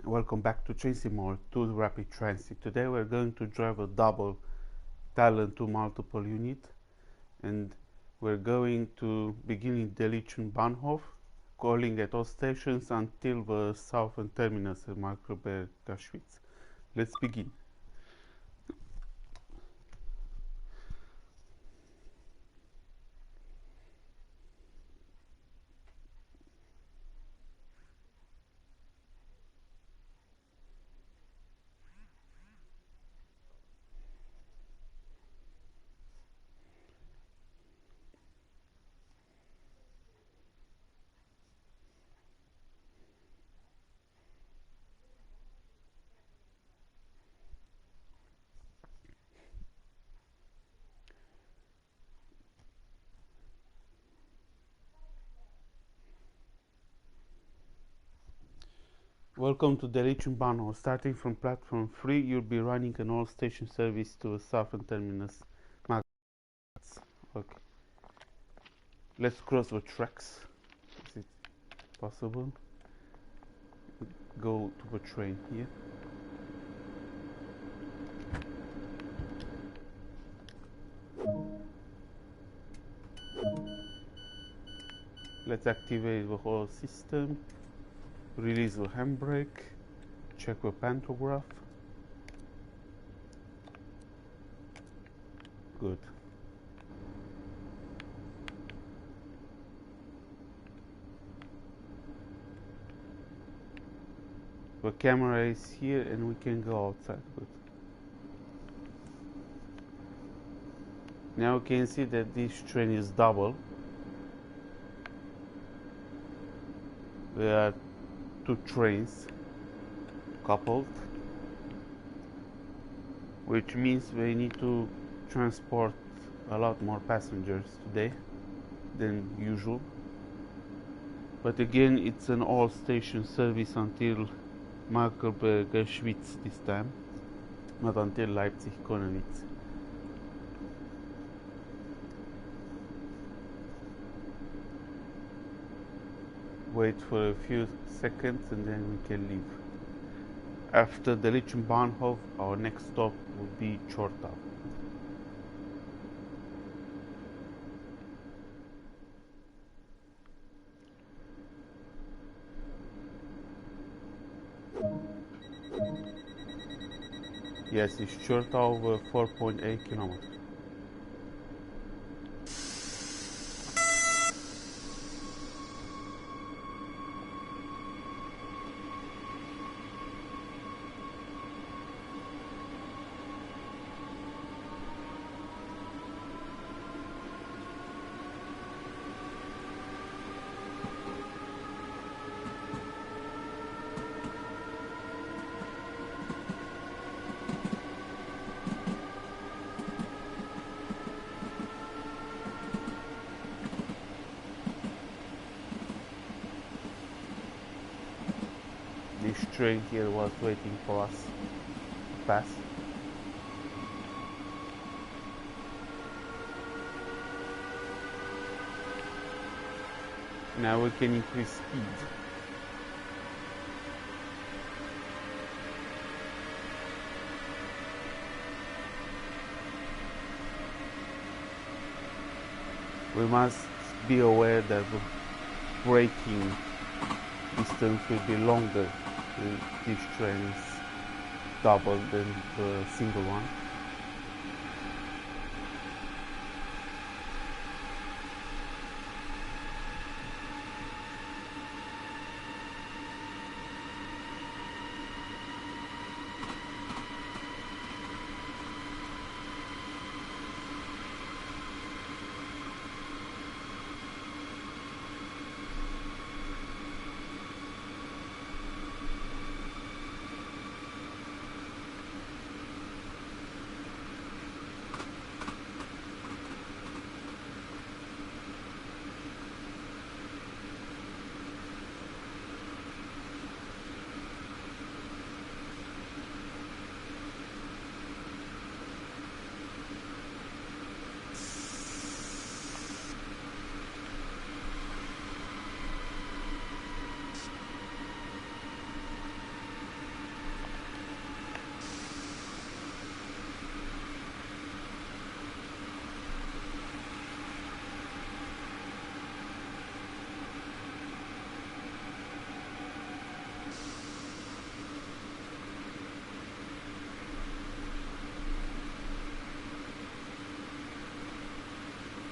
Welcome back to Chasing More 2 Rapid Transit. Today we're going to drive a double Talent to multiple unit, and we're going to begin in Delitzsch and Bahnhof, calling at all stations until the southern terminus at Markkleeberg Gaschwitz. Let's begin. Welcome to Delitzsch and Bahnhof. Starting from platform 3, you'll be running an all-station service to the southern terminus. Okay. Let's cross the tracks. Is it possible? Go to the train here. Let's activate the whole system. Release the handbrake, check the pantograph. Good. The camera is here and we can go outside. Good. Now you can see that this train is double. There are two trains coupled, which means we need to transport a lot more passengers today than usual. But again, it's an all-station service until Markkleeberg Gaschwitz this time, not until Leipzig. Wait for a few seconds and then we can leave. After Delitzsch and Bahnhof, our next stop will be Chortau. Yes, it's Chortau over 4.8 kilometers. This train here was waiting for us to pass. Now we can increase speed. We must be aware that the braking distance will be longer. This train is double than the single one.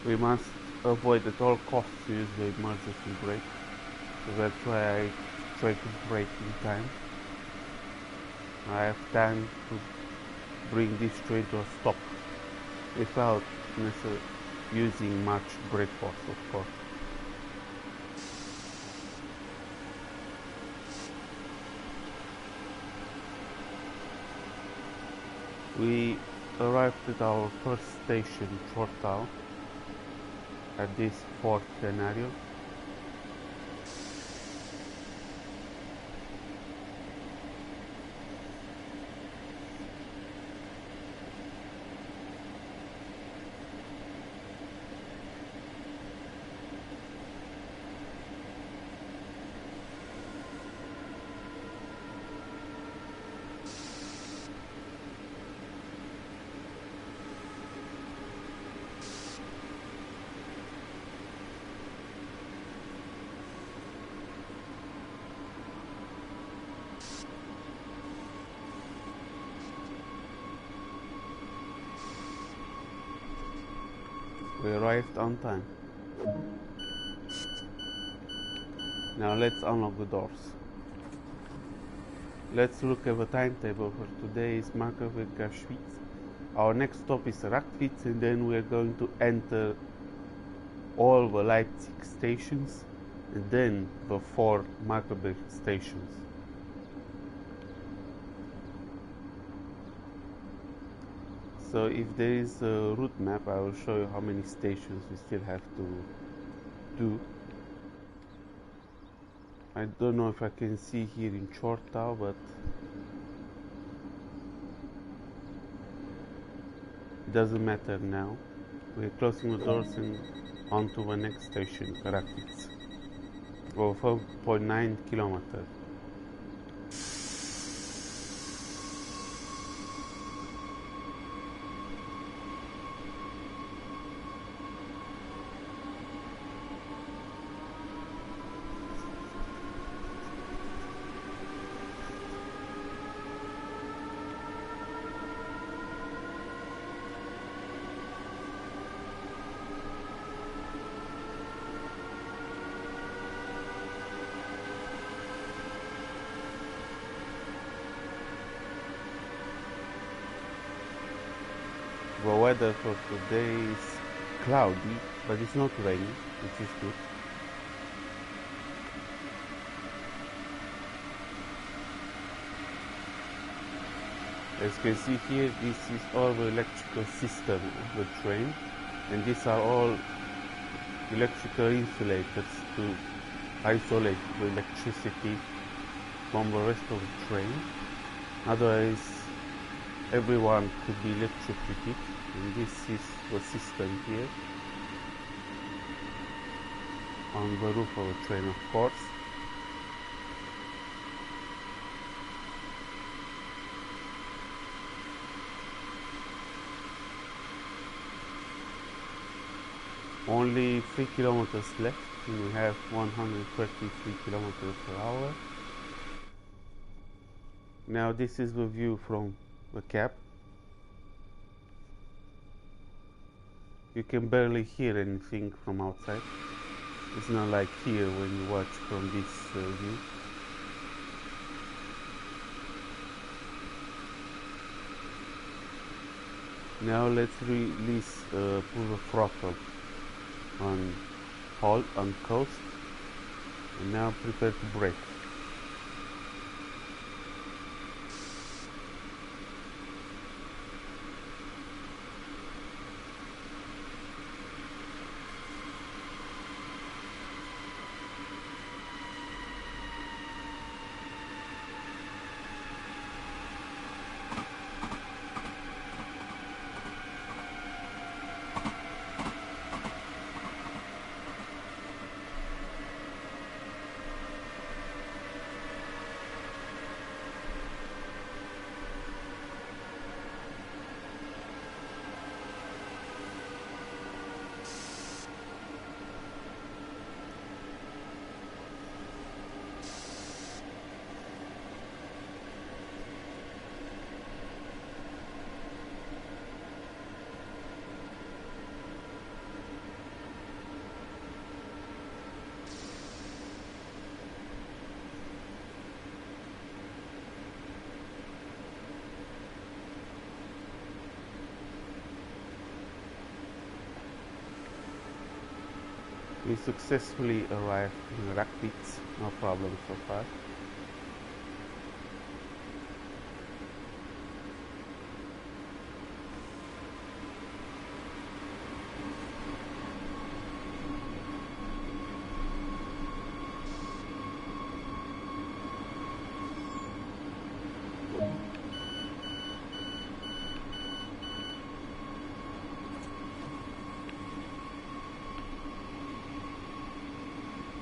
We must avoid at all costs to use the emergency brake, so that's why I try to brake in time. I have time to bring this train to a stop without necessarily using much brake force, of course. We arrived at our first station, Chortau, at this fourth scenario. We arrived on time. Now let's unlock the doors. Let's look at the timetable for today. Is Markkleeberg Gaschwitz. Our next stop is Rackwitz, and then we are going to enter all the Leipzig stations and then the 4 Markkleeberg stations. So if there is a route map, I will show you how many stations we still have to do. I don't know if I can see here in Chortau, but it doesn't matter now. We're closing the doors and on to the next station, Rackwitz. Well, 4.9 kilometers. The weather for today is cloudy, but it's not raining, which is good. As you can see here, this is all the electrical system of the train, and these are all electrical insulators to isolate the electricity from the rest of the train. Otherwise, everyone could be electrocuted, and this is the system here on the roof of the train, of course. Only 3 kilometers left, and we have 133 kilometers per hour. Now this is the view from the cab. You can barely hear anything from outside. It's not like here when you watch from this view. Now let's release, pull the throttle on halt, on coast, and now prepare to brake. We successfully arrived in Rackpitz, no problem so far.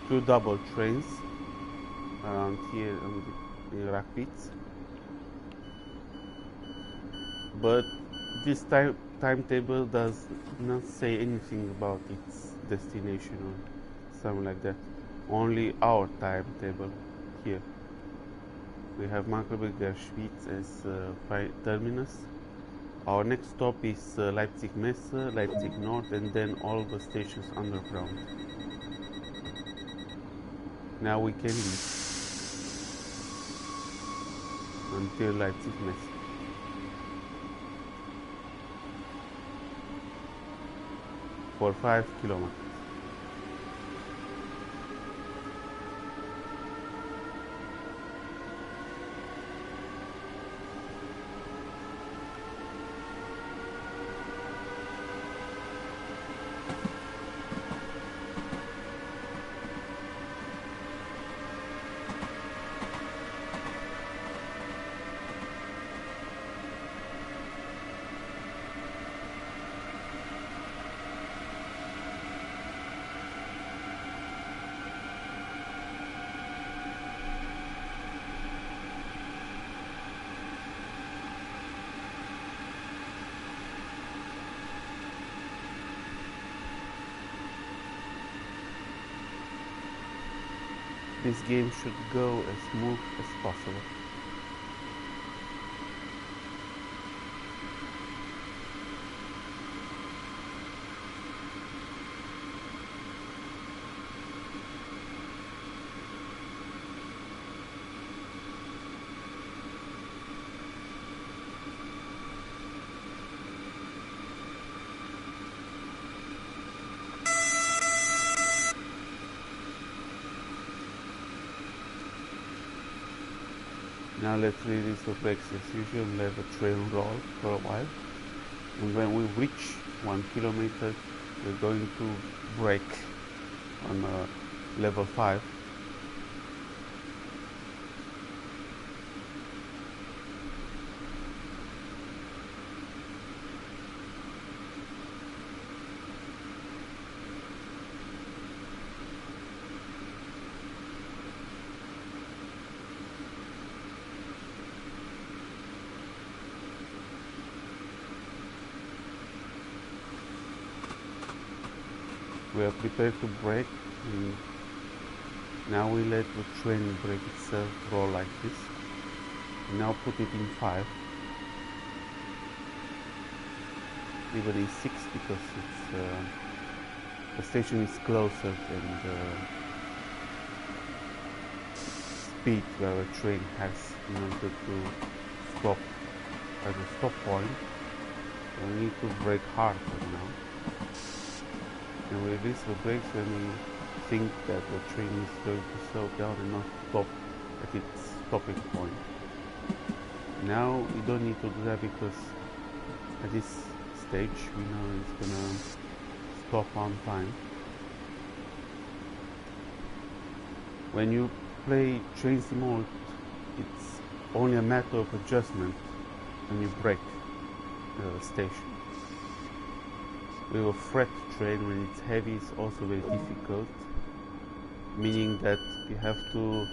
Two double trains around here in Rackpitz, but this timetable does not say anything about its destination or something like that. Only our timetable here. We have Markkleeberg Gaschwitz as terminus. Our next stop is Leipzig Messe, Leipzig North, and then all the stations underground. Now we can leave until Leipzig Messe. For 5 kilometers. This game should go as smooth as possible. Now let's release the brakes as usual and let the train roll for a while. And when we reach 1 kilometer, we're going to brake on level 5. We are prepared to brake, and now we let the train brake itself roll like this. Now put it in 5, even in 6 because it's the station is closer than the speed where the train has in order to stop at the stop point. So we need to brake harder now. And release the brakes when we think that the train is going to slow down and not stop at its stopping point. Now we don't need to do that because at this stage we know it's gonna stop on time. When you play train sim mode, it's only a matter of adjustment when you brake the station. With a freight train, when it's heavy, it's also very difficult, meaning that you have to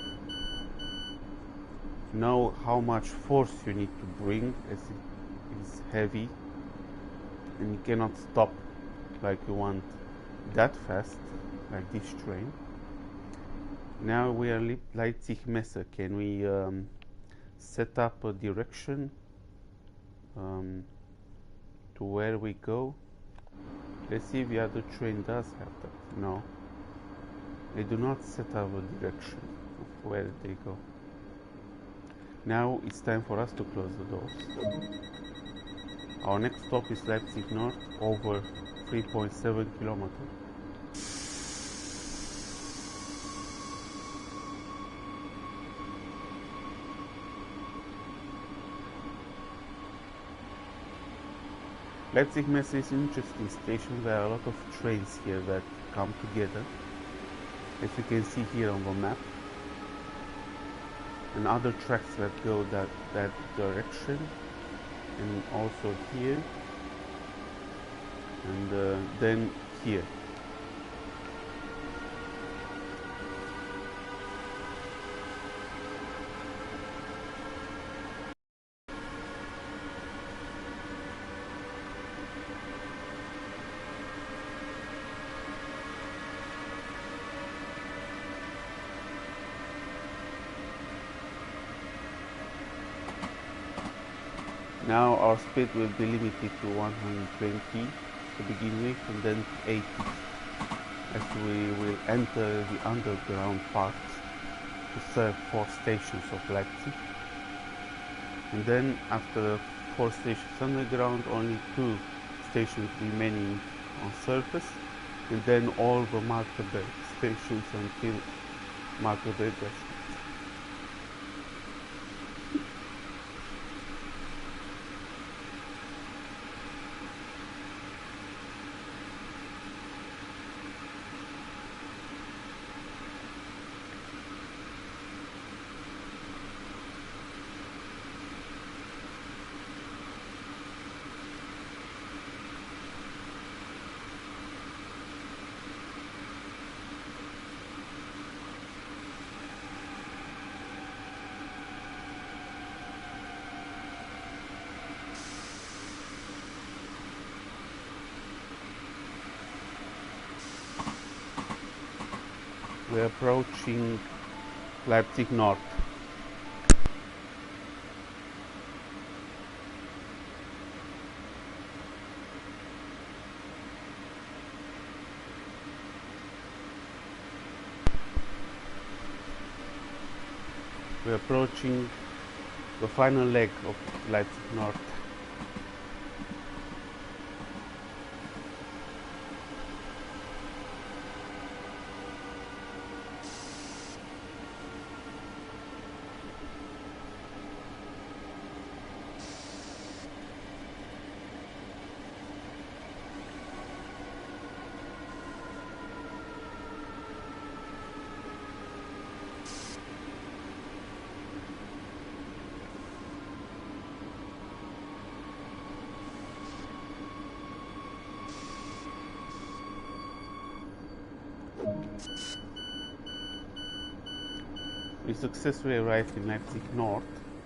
know how much force you need to bring as it is heavy, and you cannot stop like you want that fast, like this train. Now we are Leipzig Messe. Can we set up a direction to where we go? Let's see if the other train does have that. No. They do not set up a direction of where they go. Now it's time for us to close the doors. Our next stop is Leipzig North, over 3.7 kilometers. Leipzig Messe is an interesting station. There are a lot of trains here that come together, as you can see here on the map, and other tracks that go that direction, and also here, and then here. Now our speed will be limited to 120 to begin with, and then 80 as we will enter the underground part to serve 4 stations of Leipzig. And then after 4 stations underground, only 2 stations remaining on surface, and then all the Markkleeberg stations until Markkleeberg Gaschwitz. We're approaching Leipzig North. We're approaching the final leg of Leipzig North. We successfully arrived in Leipzig North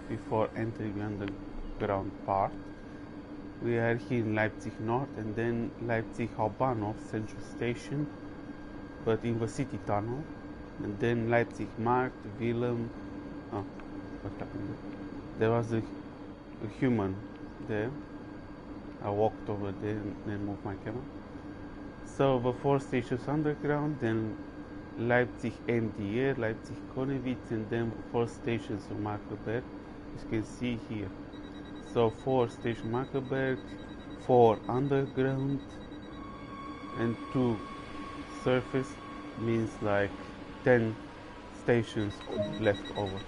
before entering the underground part. We are here in Leipzig North and then Leipzig Hauptbahnhof Central Station, but in the city tunnel, and then Leipzig Markt, Willem. Oh, what happened? There was a human there. I walked over there and then moved my camera. So the 4 stations underground, then Leipzig MDR, Leipzig Konnewitz, and then 4 stations of Markkleeberg, as you can see here. So 4 stations Markkleeberg, 4 underground, and 2 surface, means like 10 stations left over.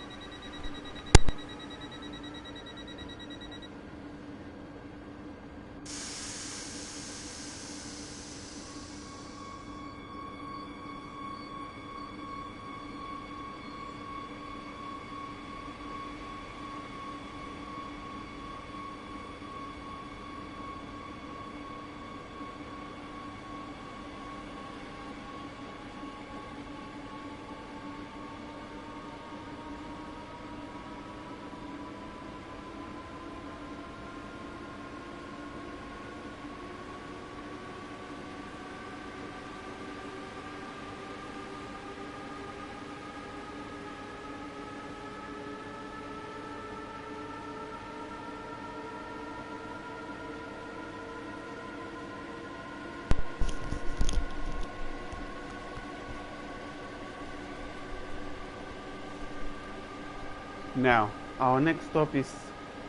Now, our next stop is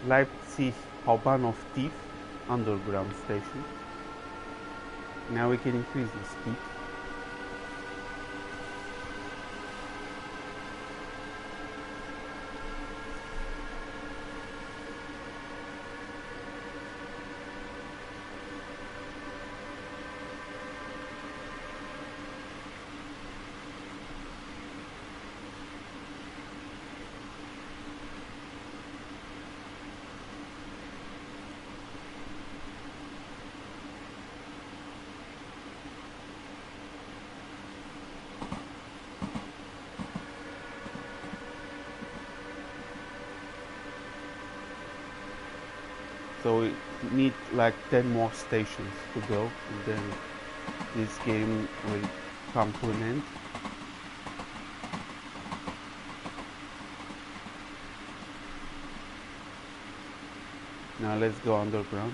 Leipzig Hauptbahnhof Tief underground station. Now we can increase the speed. So we need like 10 more stations to go, and then this game will come to an end. Now let's go underground.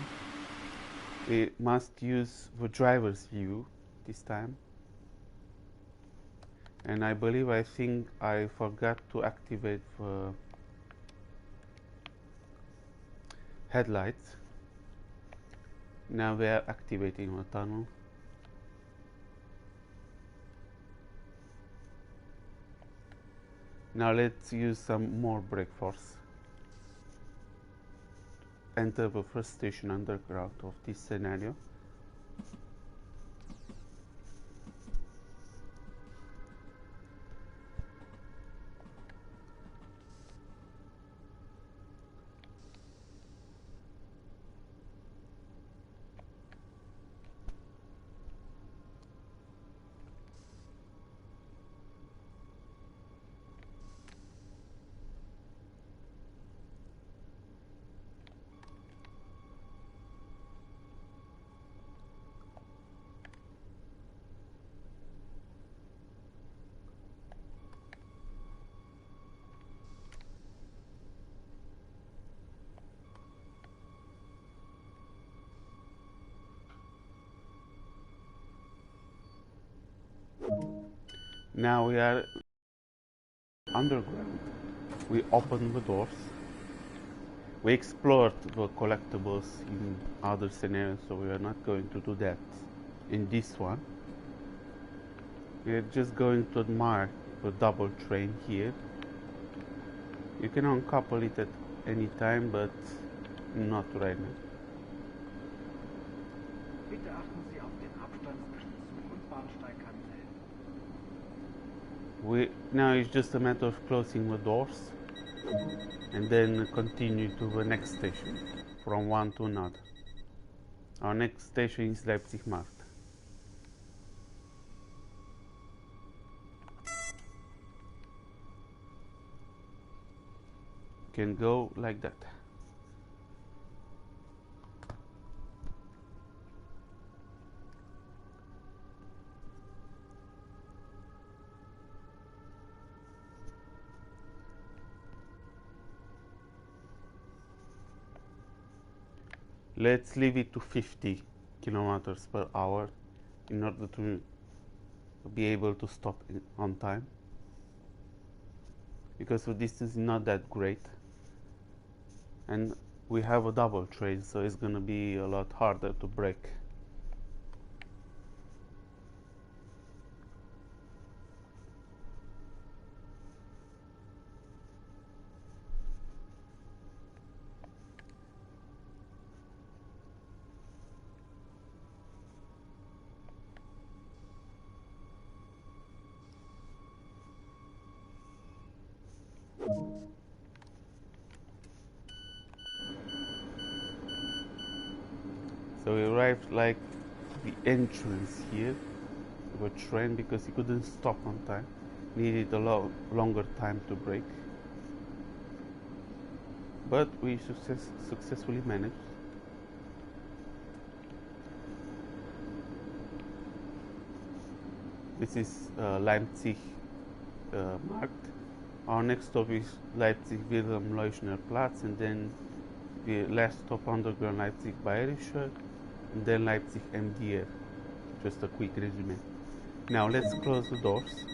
We must use the driver's view this time. And I think I forgot to activate the headlights. Now we are activating the tunnel. Now let's use some more brake force. Enter the first station underground of this scenario. Now we are underground. We open the doors. We explored the collectibles in other scenarios, so we are not going to do that in this one. We are just going to admire the double train here. You can uncouple it at any time, but not right now. Bitte achten Sie auf den Abstand zwischen Zug- und Bahnsteigkante. Now it's just a matter of closing the doors and then continue to the next station from one to another. Our next station is Leipzig Markt. Can go like that. Let's leave it to 50 kilometers per hour in order to be able to stop on time, because the distance is not that great and we have a double train, so it's going to be a lot harder to brake. So we arrived like the entrance here of a train, because he couldn't stop on time. Needed a longer time to brake, but we successfully managed. This is Leipzig Markt. Our next stop is Leipzig Wilhelm Leuschner Platz, and then the last stop underground Leipzig Bayerische, and then Leipzig MDR. Just a quick resume. Now let's close the doors.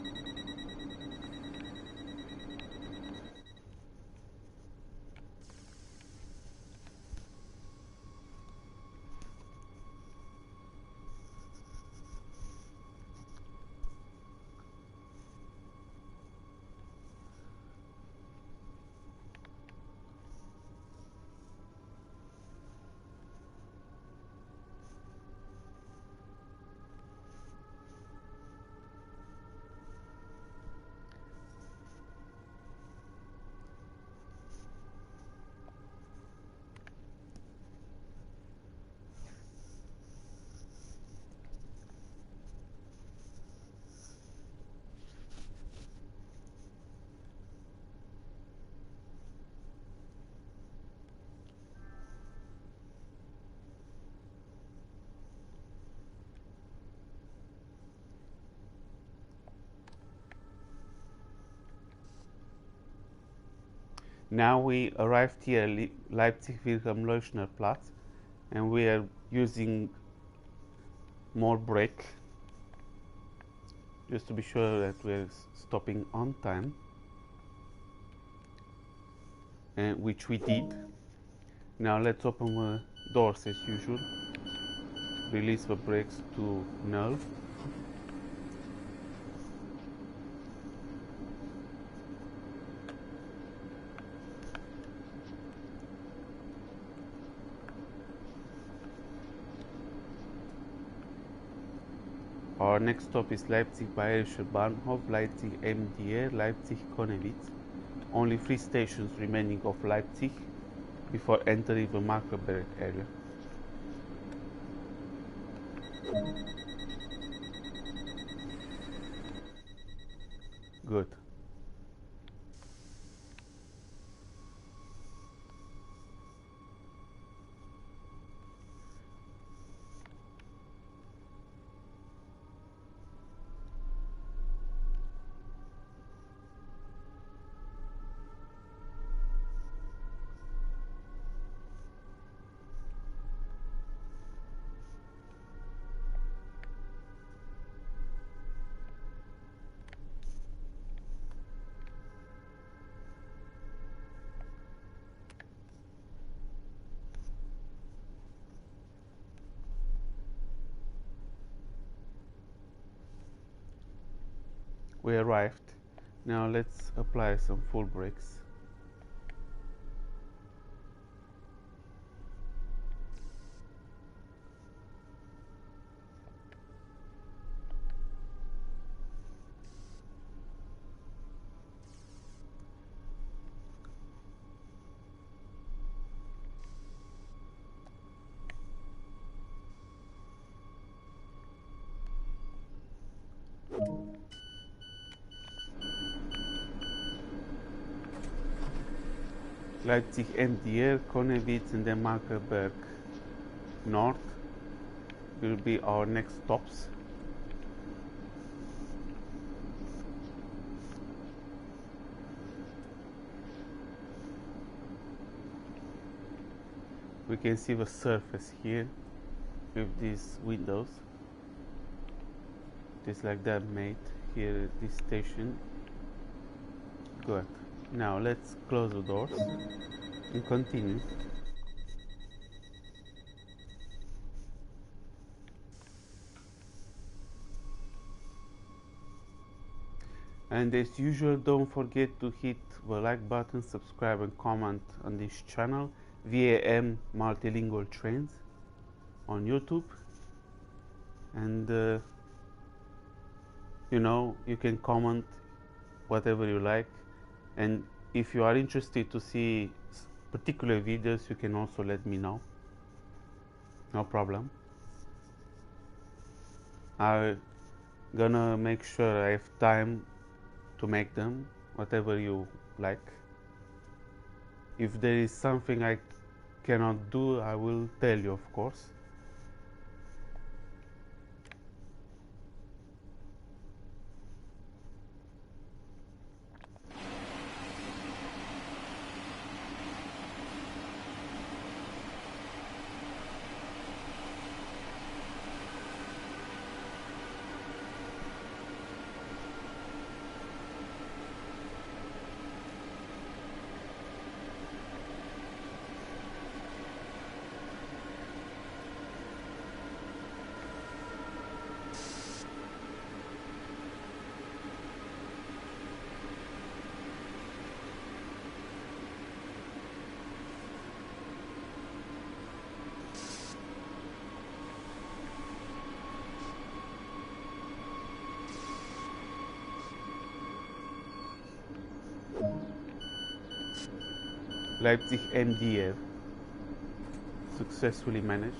Now we arrived here, Leipzig Wilhelm Leuschner Platz, and we are using more brake just to be sure that we're stopping on time, and which we did. Now let's open the doors as usual, release the brakes to null. Our next stop is Leipzig Bayerischer Bahnhof, Leipzig MDR, Leipzig Konnewitz. Only 3 stations remaining of Leipzig before entering the Markkleeberg area. Good. We arrived. Now let's apply some full brakes. Leipzig MDR, Konnewitz, and then Markkleeberg North will be our next stops. We can see the surface here with these windows. Just like that made here at this station. Good. Now let's close the doors and continue. And as usual, don't forget to hit the like button, subscribe and comment on this channel, VAM Multilingual Trains on YouTube. And you know, you can comment whatever you like, and if you are interested to see particular videos, you can also let me know. No problem. I'm gonna make sure I have time to make them, whatever you like. If there is something I cannot do, I will tell you, of course. Leipzig MDR successfully managed.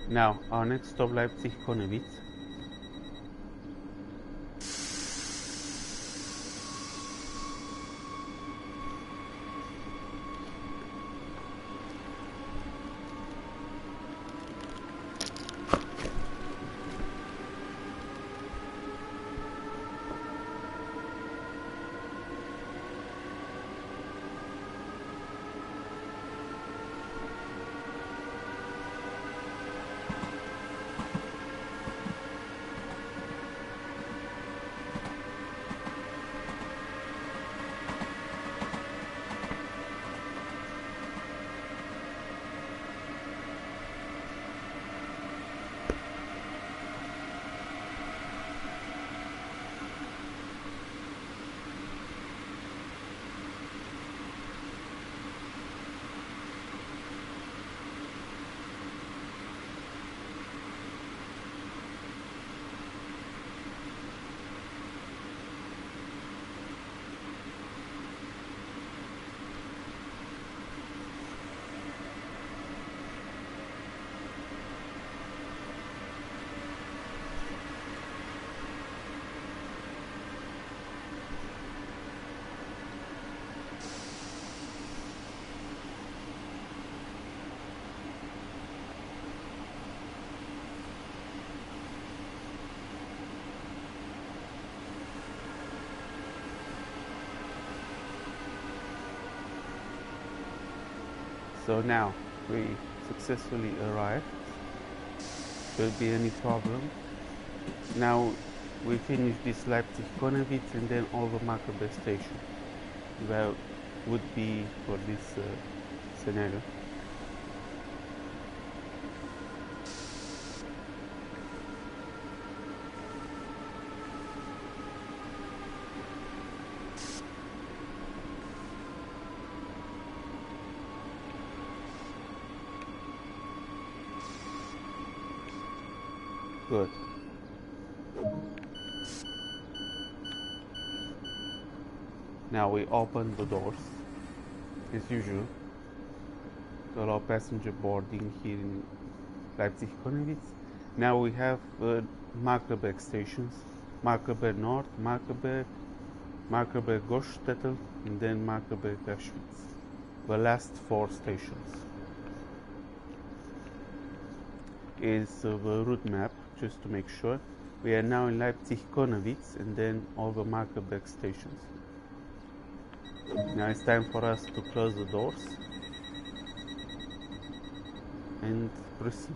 Now, our next stop, Leipzig-Konnewitz. So now we successfully arrived. Will be any problem. Now we finish this Leipzig-Konnewitz and then over Markkleeberg station. Where would be for this scenario. Good. Now we open the doors, as usual, to allow passenger boarding here in Leipzig-Konnewitz. Now we have Markkleeberg stations, Markkleeberg North, Markkleeberg Gaschwitz, and then Markkleeberg Gaschwitz. The last 4 stations. Is the route map, just to make sure. We are now in Leipzig-Konnewitz and then over Markkleeberg stations. Now it's time for us to close the doors and proceed.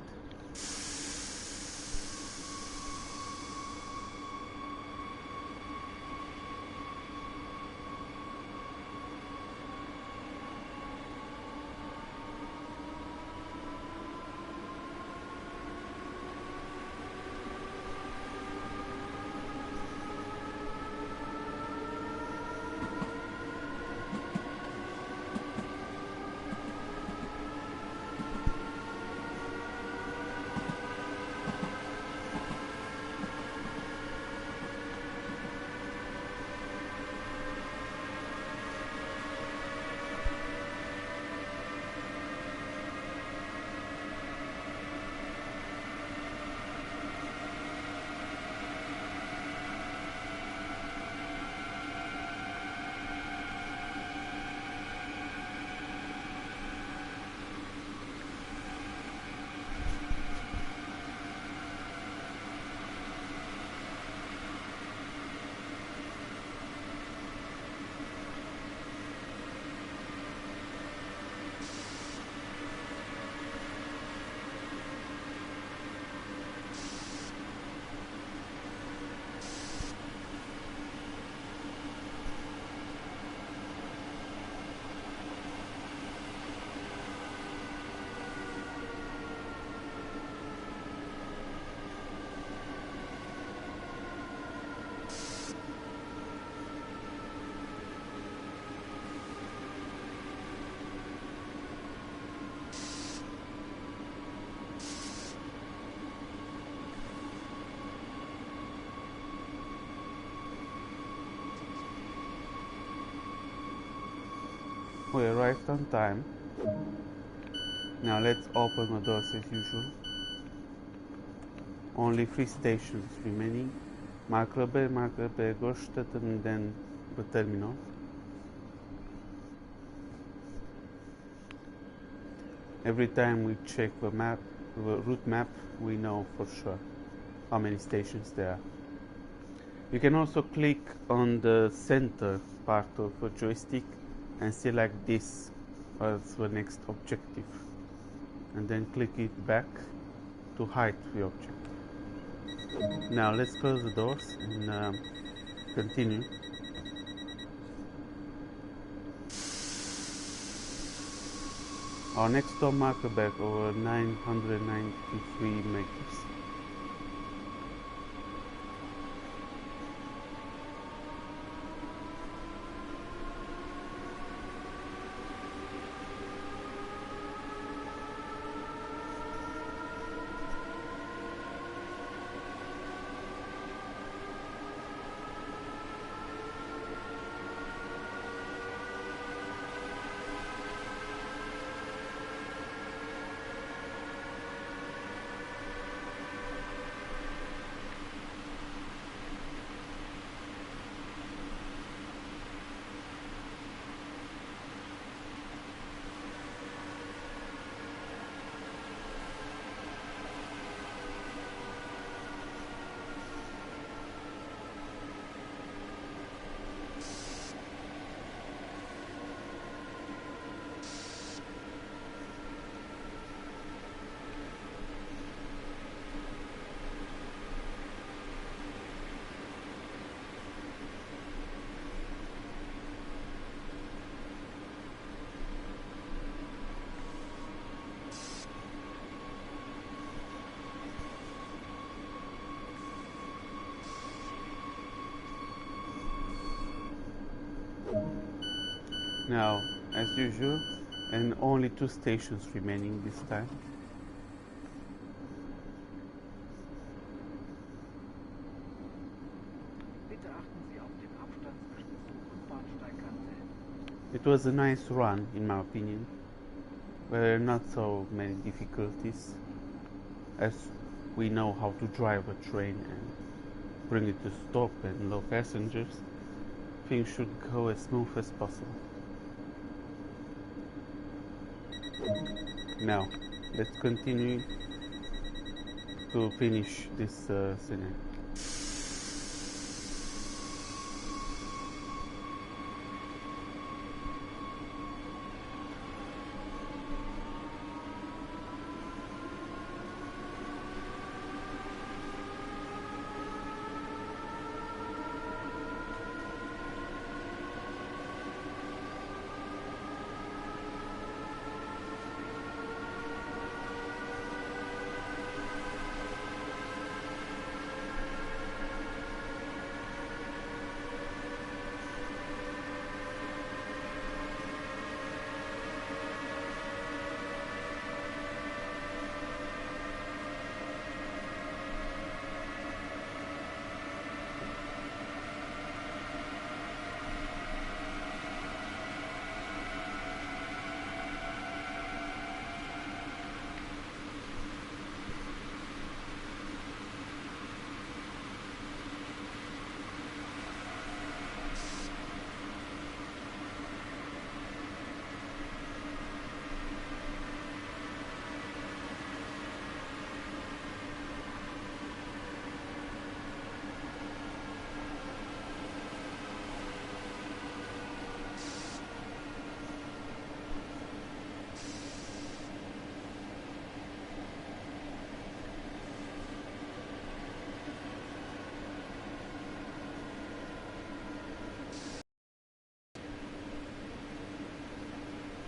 We arrived on time. Now let's open the doors as usual. Only 3 stations remaining: Markkleeberg Gaschwitz, and then the terminal. Every time we check the route map, we know for sure how many stations there are. You can also click on the center part of the joystick and select this as the next objective, and then click it back to hide the object. Now let's close the doors and continue. Our next stop, Markkleeberg, over 993 meters. Now, as usual, and only 2 stations remaining this time. Bitte achten Sie auf den Abstand zwischen Zug und Bahnsteigkante. It was a nice run, in my opinion. There were not so many difficulties, as we know how to drive a train and bring it to stop and load passengers. Things should go as smooth as possible. Now, let's continue to finish this scenario.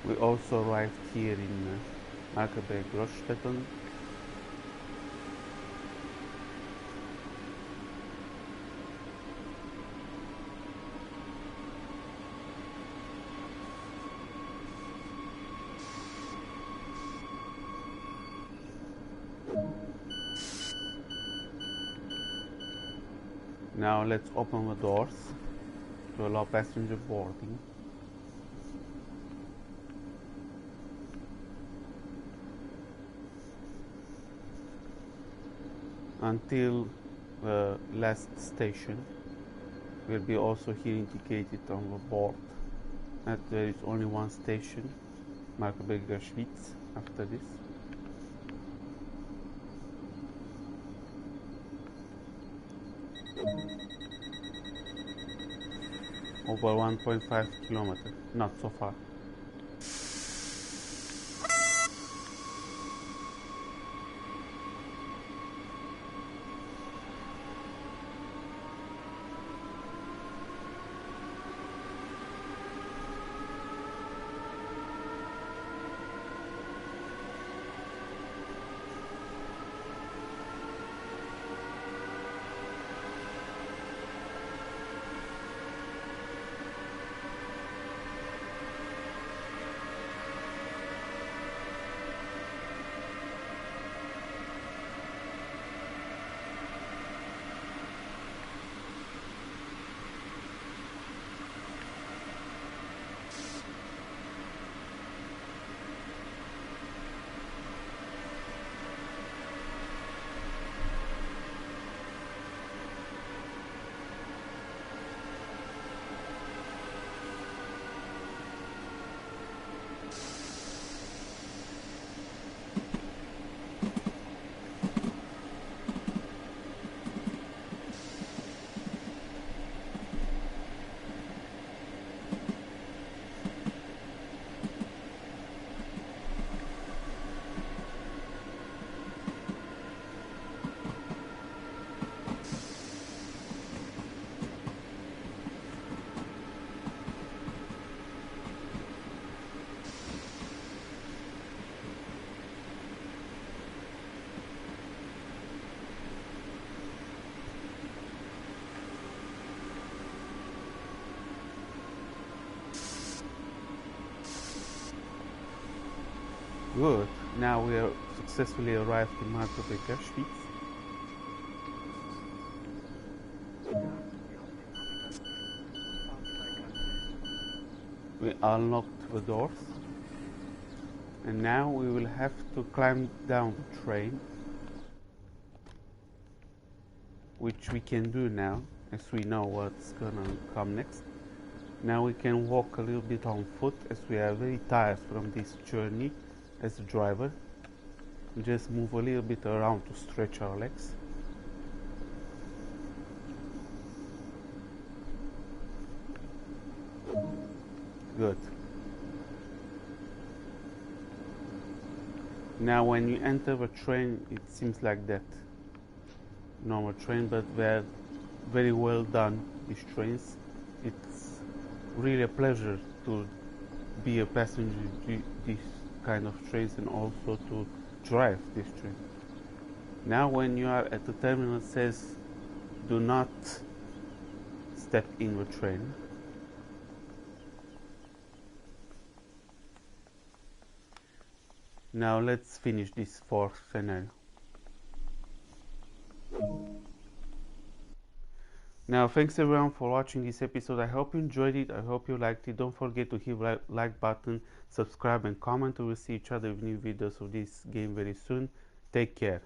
We also arrived here in Markkleeberg Gaschwitz. Now let's open the doors to allow passenger boarding. until the last station. Will be also here indicated on the board that there is only one station, Markkleeberg Gaschwitz, after this. Over 1.5 kilometers, not so far. Good. Now we are successfully arrived in Markkleeberg Gaschwitz. We unlocked the doors, and now we will have to climb down the train, which we can do now as we know what's gonna come next. Now we can walk a little bit on foot as we are very tired from this journey as a driver. Just move a little bit around to stretch our legs. Good. Now when you enter the train, it seems like that. Normal train, but they're very well done, these trains. It's really a pleasure to be a passenger in these kind of trains and also to drive this train. Now when you are at the terminal, it says do not step in the train. Now let's finish this fourth scenario. Now thanks everyone for watching this episode. I hope you enjoyed it. I hope you liked it. Don't forget to hit the like button, subscribe and comment. We will see each other with new videos of this game very soon. Take care.